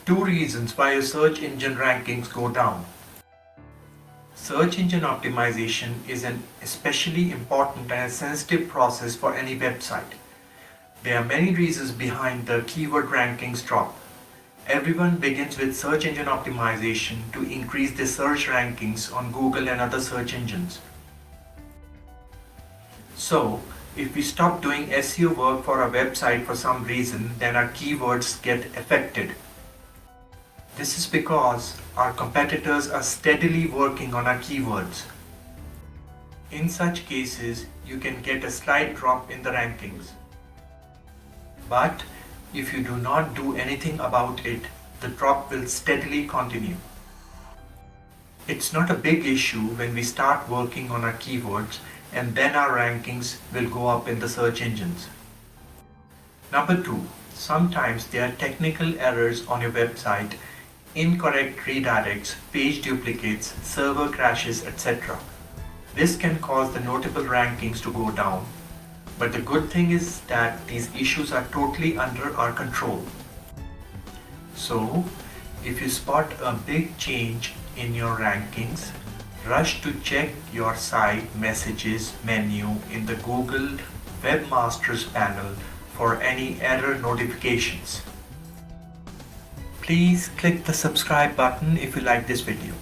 Two reasons why your search engine rankings go down. Search engine optimization is an especially important and sensitive process for any website. There are many reasons behind the keyword rankings drop. Everyone begins with search engine optimization to increase their search rankings on Google and other search engines. So, if we stop doing SEO work for our website for some reason, then our keywords get affected. This is because our competitors are steadily working on our keywords. In such cases, you can get a slight drop in the rankings. But if you do not do anything about it, the drop will steadily continue. It's not a big issue when we start working on our keywords, and then our rankings will go up in the search engines. Number 2, sometimes there are technical errors on your website, incorrect redirects, page duplicates, server crashes, etc. This can cause the notable rankings to go down. But the good thing is that these issues are totally under our control. So, if you spot a big change in your rankings, rush to check your site messages menu in the Google Webmasters panel for any error notifications. Please click the subscribe button if you like this video.